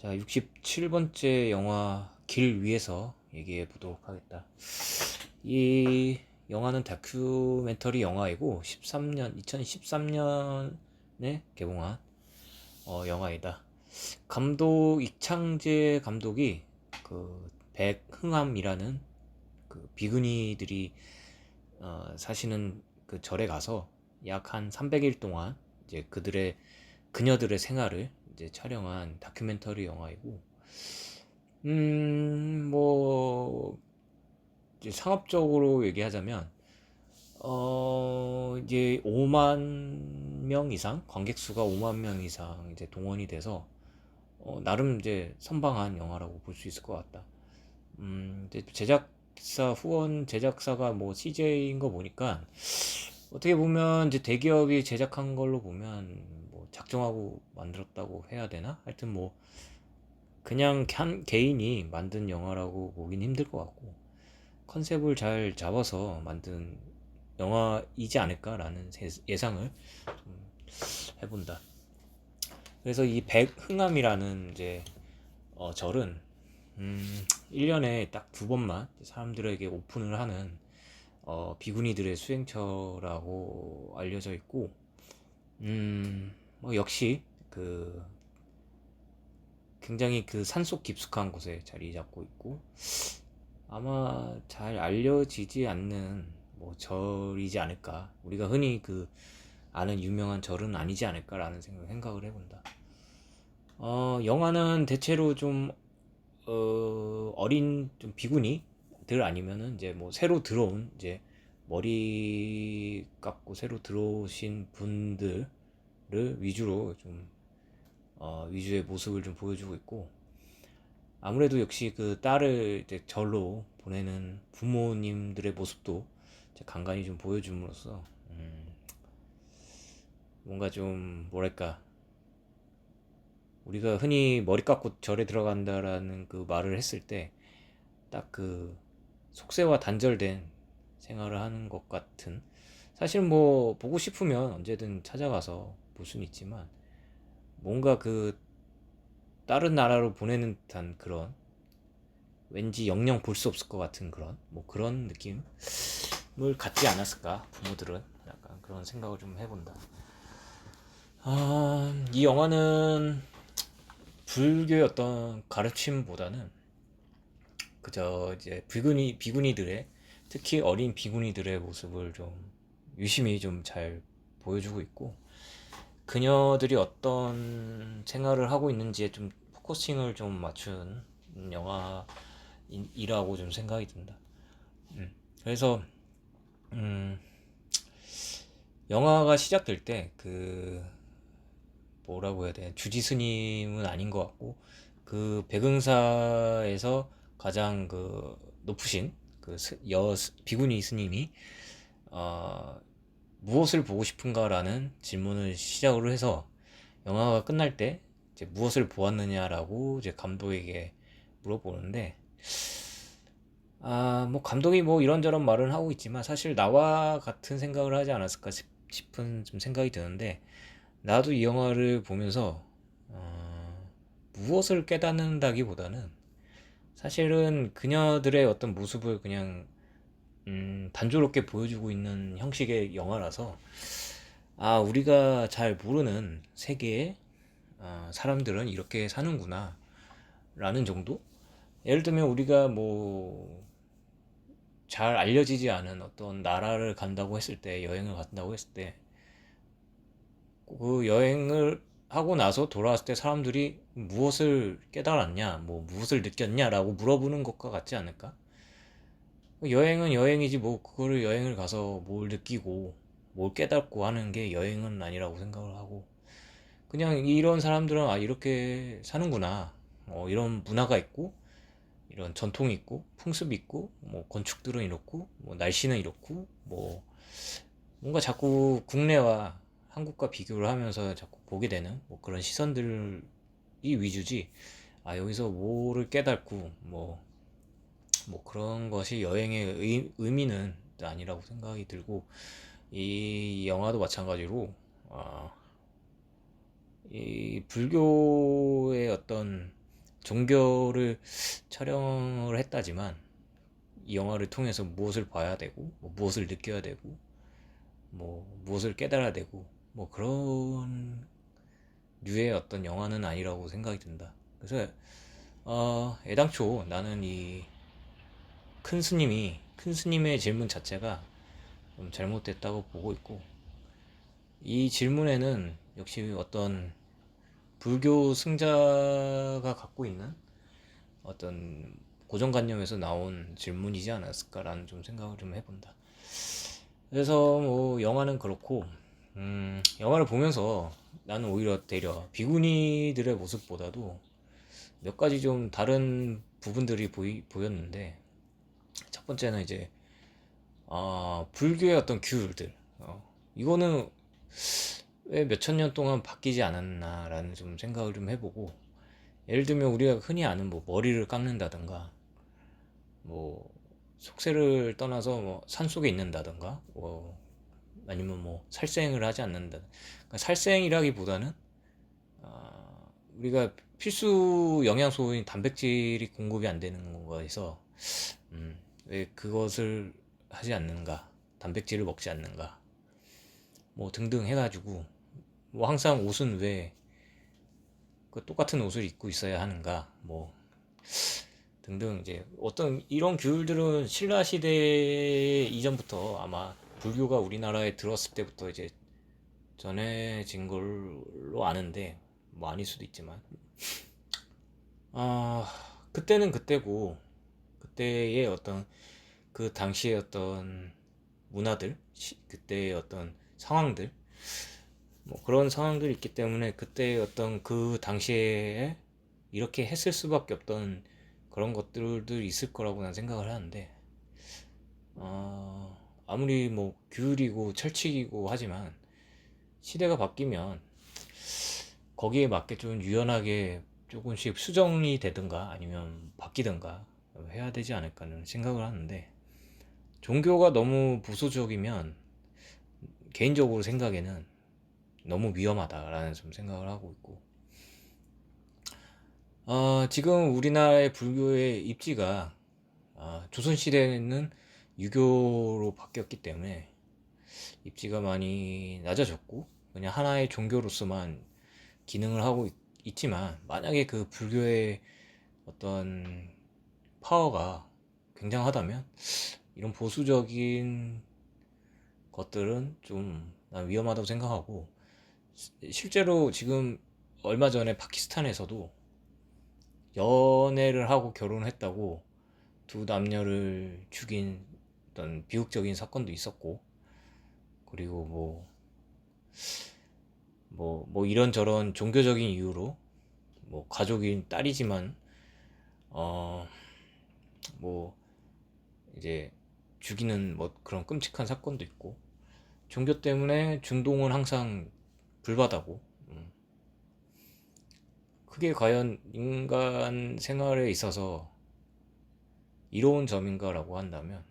자, 67번째 영화 길 위에서 얘기해 보도록 하겠다. 이 영화는 다큐멘터리 영화이고 2013년에 개봉한 영화이다. 감독 이창재 감독이 그 백흥암이라는 그 비구니들이 사시는 그 절에 가서 약 한 300일 동안 이제 그녀들의 생활을 이제 촬영한 다큐멘터리 영화이고, 뭐 이제 상업적으로 얘기하자면 이제 5만 명 이상, 관객 수가 5만 명 이상 이제 동원이 돼서 나름 이제 선방한 영화라고 볼 수 있을 것 같다. 이제 후원 제작사가 뭐 CJ인 거 보니까 어떻게 보면 이제 대기업이 제작한 걸로 보면 뭐 작정하고 만들었다고 해야 되나? 하여튼 뭐 그냥 한 개인이 만든 영화라고 보긴 힘들 것 같고, 컨셉을 잘 잡아서 만든 영화이지 않을까라는 예상을 좀 해본다. 그래서 이 백흥암이라는 이제 절은 1년에 딱 두 번만 사람들에게 오픈을 하는 비구니들의 수행처라고 알려져 있고, 뭐 역시 그 굉장히 그 산속 깊숙한 곳에 자리 잡고 있고, 아마 잘 알려지지 않는 뭐 절이지 않을까. 우리가 흔히 그 아는 유명한 절은 아니지 않을까라는 생각을 해본다. 영화는 대체로 좀 어린 좀 비구니들 아니면은 이제 뭐 새로 들어온 이제 머리 깎고 새로 들어오신 분들을 위주로 좀 위주의 모습을 좀 보여주고 있고, 아무래도 역시 그 딸을 이제 절로 보내는 부모님들의 모습도 이제 간간히 좀 보여줌으로써 뭔가 좀 뭐랄까, 우리가 흔히 머리 깎고 절에 들어간다라는 그 말을 했을 때 딱 그 속세와 단절된 생활을 하는 것 같은, 사실 뭐 보고 싶으면 언제든 찾아가서 볼 수는 있지만 뭔가 그 다른 나라로 보내는 듯한 그런, 왠지 영영 볼 수 없을 것 같은 그런 뭐 그런 느낌을 갖지 않았을까 부모들은, 약간 그런 생각을 좀 해본다. 이 영화는 불교의 어떤 가르침보다는 그저 이제 비구니들의, 특히 어린 비구니들의 모습을 좀 유심히 좀 잘 보여주고 있고, 그녀들이 어떤 생활을 하고 있는지에 좀 포커싱을 좀 맞춘 영화이라고 좀 생각이 든다. 그래서 음, 영화가 시작될 때 그 뭐라고 해야 돼, 주지 스님은 아닌 것 같고, 그 백응사에서 가장 그 높으신 그 비구니 스님이 어, 무엇을 보고 싶은가라는 질문을 시작으로 해서 영화가 끝날 때 이제 무엇을 보았느냐라고 이제 감독에게 물어보는데, 뭐 감독이 뭐 이런저런 말을 하고 있지만 사실 나와 같은 생각을 하지 않았을까 싶은 좀 생각이 드는데, 나도 이 영화를 보면서 무엇을 깨닫는다기보다는 사실은 그녀들의 어떤 모습을 그냥 단조롭게 보여주고 있는 형식의 영화라서, 우리가 잘 모르는 세계의 사람들은 이렇게 사는구나 라는 정도? 예를 들면 우리가 뭐 잘 알려지지 않은 어떤 나라를 간다고 했을 때, 여행을 간다고 했을 때, 그 여행을 하고 나서 돌아왔을 때 사람들이 무엇을 깨달았냐, 뭐 무엇을 느꼈냐라고 물어보는 것과 같지 않을까? 여행은 여행이지 뭐 그거를 여행을 가서 뭘 느끼고 뭘 깨닫고 하는 게 여행은 아니라고 생각을 하고, 그냥 이런 사람들은 이렇게 사는구나, 이런 문화가 있고 이런 전통이 있고 풍습이 있고 뭐 건축들은 이렇고 뭐 날씨는 이렇고 뭐 뭔가 자꾸 국내와 한국과 비교를 하면서 자꾸 보게 되는 뭐 그런 시선들이 위주지, 여기서 뭐를 깨닫고 뭐 그런 것이 여행의 의미는 아니라고 생각이 들고, 이 영화도 마찬가지로 이 불교의 어떤 종교를 촬영을 했다지만 이 영화를 통해서 무엇을 봐야 되고 뭐 무엇을 느껴야 되고 뭐 무엇을 깨달아야 되고 뭐 그런 류의 어떤 영화는 아니라고 생각이 든다. 그래서 애당초 나는 이 큰 스님의 질문 자체가 좀 잘못됐다고 보고 있고, 이 질문에는 역시 어떤 불교 승자가 갖고 있는 어떤 고정관념에서 나온 질문이지 않았을까라는 좀 생각을 좀 해본다. 그래서 뭐 영화는 그렇고, 영화를 보면서 나는 오히려 되려 비구니들의 모습보다도 몇 가지 좀 다른 부분들이 보였는데, 첫 번째는 이제 불교의 어떤 규율들, 이거는 왜 몇천 년 동안 바뀌지 않았나라는 좀 생각을 좀 해보고, 예를 들면 우리가 흔히 아는 뭐 머리를 깎는다든가, 뭐 속세를 떠나서 뭐 산속에 있는다든가, 뭐 아니면 뭐 살생을 하지 않는다. 그러니까 살생이라기보다는 우리가 필수 영양소인 단백질이 공급이 안 되는 거에서 왜 그것을 하지 않는가, 단백질을 먹지 않는가, 뭐 등등 해가지고, 뭐 항상 옷은 왜 그 똑같은 옷을 입고 있어야 하는가, 뭐 등등 이제 어떤 이런 규율들은 신라 시대 이전부터 아마 불교가 우리나라에 들어왔을 때부터 이제 전해진 걸로 아는데, 뭐 아닐 수도 있지만 그때는 그때고, 그때의 어떤 그 당시의 어떤 문화들, 그때의 어떤 상황들, 뭐 그런 상황들이 있기 때문에 그때의 어떤 그 당시에 이렇게 했을 수밖에 없던 그런 것들도 있을 거라고 난 생각을 하는데, 아무리 뭐 규율이고 철칙이고 하지만 시대가 바뀌면 거기에 맞게 좀 유연하게 조금씩 수정이 되든가 아니면 바뀌든가 해야 되지 않을까는 생각을 하는데, 종교가 너무 보수적이면 개인적으로 생각에는 너무 위험하다라는 좀 생각을 하고 있고, 지금 우리나라의 불교의 입지가 조선시대에는 유교로 바뀌었기 때문에 입지가 많이 낮아졌고 그냥 하나의 종교로서만 기능을 하고 있지만, 만약에 그 불교의 어떤 파워가 굉장하다면 이런 보수적인 것들은 좀 난 위험하다고 생각하고, 실제로 지금 얼마 전에 파키스탄에서도 연애를 하고 결혼을 했다고 두 남녀를 죽인 어떤 비극적인 사건도 있었고, 그리고 뭐 이런저런 종교적인 이유로 뭐 가족인 딸이지만 어 뭐 이제 죽이는 뭐 그런 끔찍한 사건도 있고, 종교 때문에 중동은 항상 불바다고, 그게 과연 인간 생활에 있어서 이로운 점인가라고 한다면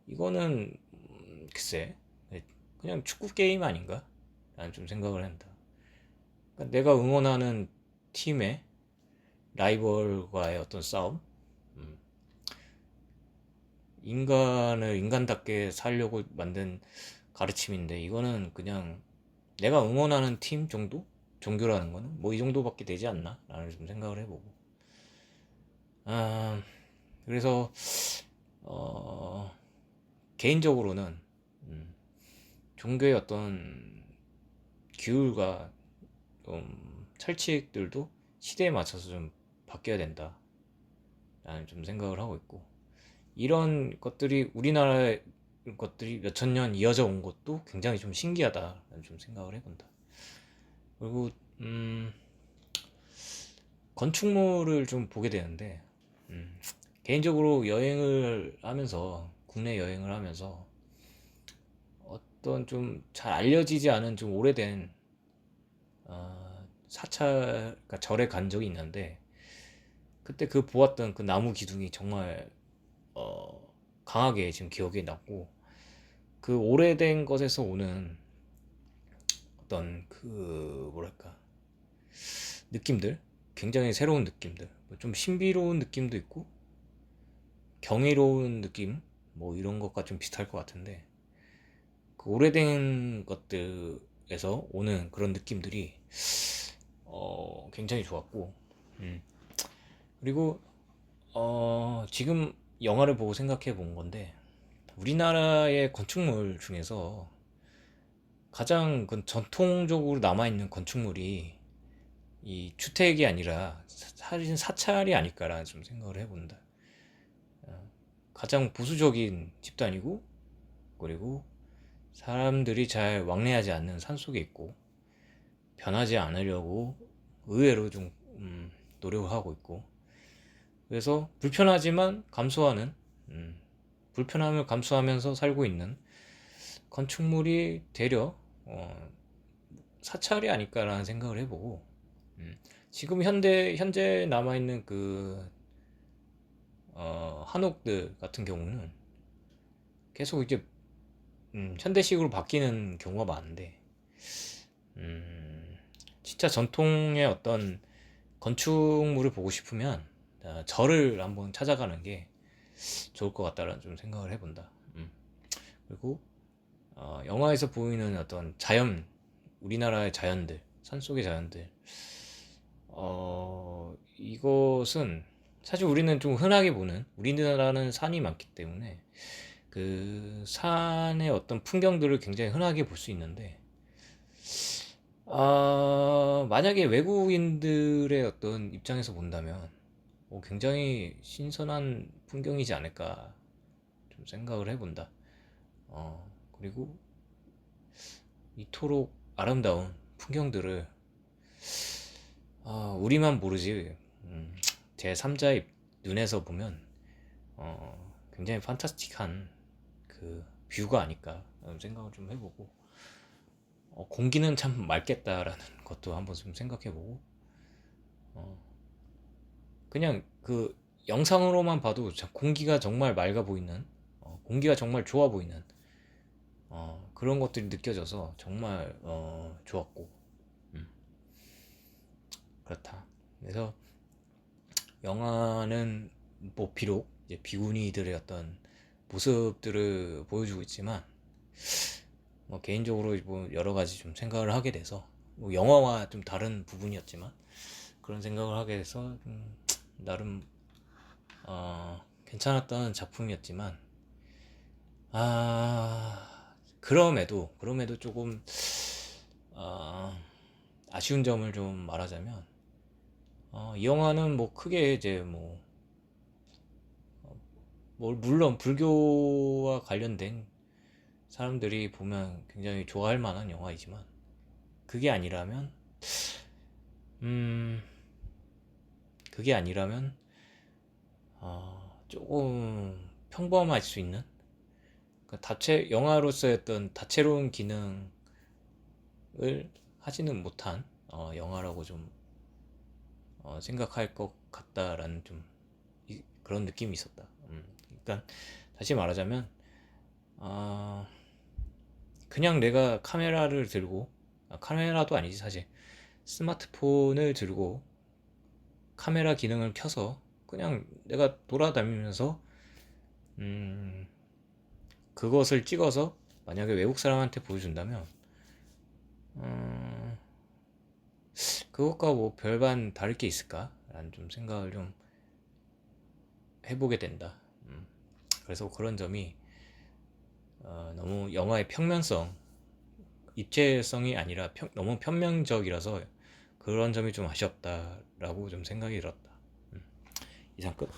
이거는 글쎄 그냥 축구 게임 아닌가? 라는 좀 생각을 한다. 그러니까 내가 응원하는 팀의 라이벌과의 어떤 싸움, 인간을 인간답게 살려고 만든 가르침인데, 이거는 그냥 내가 응원하는 팀 정도? 종교라는 거는 뭐 이 정도밖에 되지 않나? 라는 좀 생각을 해보고, 아, 그래서 어, 개인적으로는 종교의 어떤 규율과 좀 철칙들도 시대에 맞춰서 좀 바뀌어야 된다 라는 좀 생각을 하고 있고, 이런 것들이 우리나라의 것들이 몇천 년 이어져 온 것도 굉장히 좀 신기하다라는 좀 생각을 해본다. 그리고 건축물을 좀 보게 되는데, 개인적으로 여행을 하면서 국내 여행을 하면서 어떤 좀 잘 알려지지 않은 좀 오래된 사찰, 그러니까 절에 간 적이 있는데, 그때 그 보았던 그 나무 기둥이 정말 강하게 지금 기억에 남고, 그 오래된 것에서 오는 어떤 그 뭐랄까 느낌들, 굉장히 새로운 느낌들, 좀 신비로운 느낌도 있고 경이로운 느낌, 뭐 이런 것과 좀 비슷할 것 같은데, 그 오래된 것들에서 오는 그런 느낌들이 굉장히 좋았고, 음. 그리고 지금 영화를 보고 생각해 본 건데, 우리나라의 건축물 중에서 가장 그 전통적으로 남아있는 건축물이 이 주택이 아니라 사실 사찰이 아닐까라는 좀 생각을 해본다. 가장 보수적인 집단이고, 그리고 사람들이 잘 왕래하지 않는 산속에 있고, 변하지 않으려고 의외로 좀 노력을 하고 있고, 그래서 불편하지만 감수하는, 불편함을 감수하면서 살고 있는 건축물이 되려 사찰이 아닐까라는 생각을 해보고, 지금 현재 남아있는 그 한옥들 같은 경우는 계속 이제 현대식으로 바뀌는 경우가 많은데, 진짜 전통의 어떤 건축물을 보고 싶으면 절을 한번 찾아가는 게 좋을 것 같다라는 좀 생각을 해본다. 그리고 영화에서 보이는 어떤 자연, 우리나라의 자연들, 산속의 자연들, 이것은 사실 우리는 좀 흔하게 보는, 우리나라는 산이 많기 때문에 그 산의 어떤 풍경들을 굉장히 흔하게 볼 수 있는데, 만약에 외국인들의 어떤 입장에서 본다면 굉장히 신선한 풍경이지 않을까 좀 생각을 해본다. 그리고 이토록 아름다운 풍경들을 우리만 모르지 제 3자의 눈에서 보면 굉장히 판타스틱한 그 뷰가 아닐까 생각을 좀 해보고, 공기는 참 맑겠다라는 것도 한번 좀 생각해보고, 그냥 그 영상으로만 봐도 공기가 정말 맑아 보이는, 공기가 정말 좋아 보이는 그런 것들이 느껴져서 정말 좋았고, 음, 그렇다. 그래서 영화는 뭐 비록 이제 비구니들의 어떤 모습들을 보여주고 있지만, 뭐 개인적으로 뭐 여러 가지 좀 생각을 하게 돼서, 뭐 영화와 좀 다른 부분이었지만 그런 생각을 하게 돼서 나름 괜찮았던 작품이었지만, 그럼에도 조금 아쉬운 점을 좀 말하자면, 이 영화는 뭐 크게 이제 물론 불교와 관련된 사람들이 보면 굉장히 좋아할 만한 영화이지만, 그게 아니라면 음 그게 아니라면 조금 평범할 수 있는, 그 영화로서의 어떤 다채로운 기능을 하지는 못한 영화라고 좀 생각할 것 같다라는 좀 그런 느낌이 있었다. 그러니까 다시 말하자면, 그냥 내가 카메라를 들고, 카메라도 아니지 사실, 스마트폰을 들고 카메라 기능을 켜서 그냥 내가 돌아다니면서 그것을 찍어서 만약에 외국 사람한테 보여준다면, 그것과 뭐 별반 다를 게 있을까? 라는 좀 생각을 좀 해보게 된다. 그래서 그런 점이 너무 영화의 평면성, 입체성이 아니라 너무 편명적이라서 그런 점이 좀 아쉬웠다라고 좀 생각이 들었다. 이상 끝.